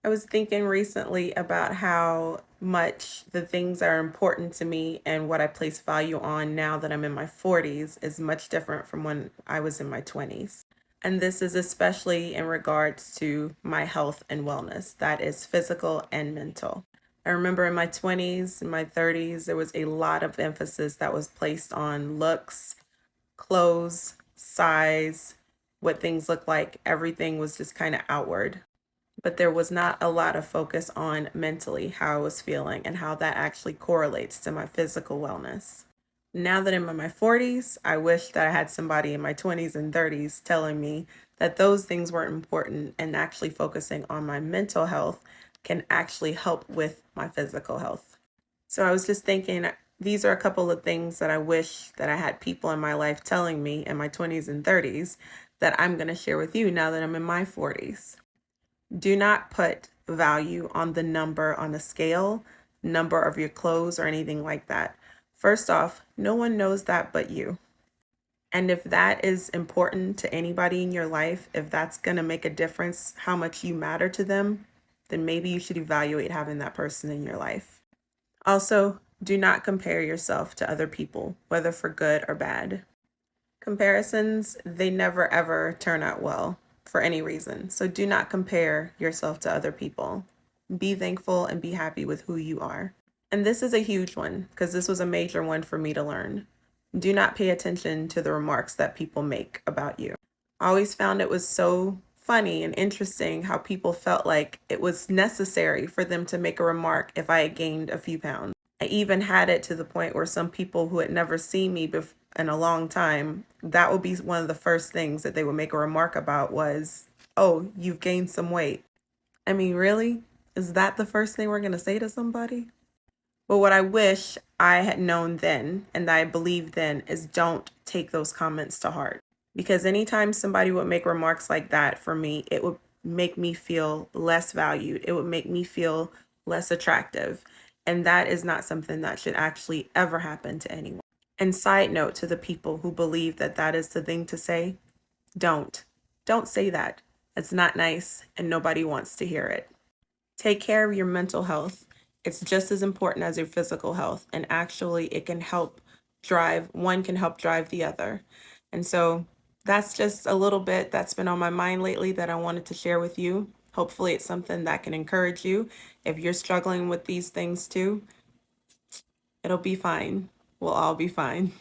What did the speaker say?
I was thinking recently about how much the things that are important to me and what I place value on now that I'm in my 40s is much different from when I was in my 20s. And this is especially in regards to my health and wellness, that is physical and mental. I remember in my 20s, in my 30s, there was a lot of emphasis that was placed on looks, clothes, size, what things look like. Everything was just kind of outward, but there was not a lot of focus on mentally how I was feeling and how that actually correlates to my physical wellness. Now that I'm in my 40s, I wish that I had somebody in my 20s and 30s telling me that those things weren't important and actually focusing on my mental health can actually help with my physical health. So I was just thinking, these are a couple of things that I wish that I had people in my life telling me in my 20s and 30s that I'm going to share with you now that I'm in my 40s. Do not put value on the number on the scale, number of your clothes, or anything like that. First off, no one knows that but you. And if that is important to anybody in your life, if that's going to make a difference how much you matter to them, then maybe you should evaluate having that person in your life. Also, do not compare yourself to other people, whether for good or bad. Comparisons, they never ever turn out well for any reason. So do not compare yourself to other people. Be thankful and be happy with who you are. And this is a huge one because this was a major one for me to learn. Do not pay attention to the remarks that people make about you. I always found it was so funny and interesting how people felt like it was necessary for them to make a remark if I had gained a few pounds. I even had it to the point where some people who had never seen me in a long time, that would be one of the first things that they would make a remark about was, "Oh, you've gained some weight." I mean, really? Is that the first thing we're going to say to somebody? But what I wish I had known then and that I believed then is don't take those comments to heart. Because anytime somebody would make remarks like that for me, it would make me feel less valued. It would make me feel less attractive. And that is not something that should actually ever happen to anyone. And side note to the people who believe that that is the thing to say, don't. Don't say that. It's not nice and nobody wants to hear it. Take care of your mental health. It's just as important as your physical health. And actually, it can help one can help drive the other. And so that's just a little bit that's been on my mind lately that I wanted to share with you. Hopefully, it's something that can encourage you. If you're struggling with these things too, it'll be fine. We'll all be fine.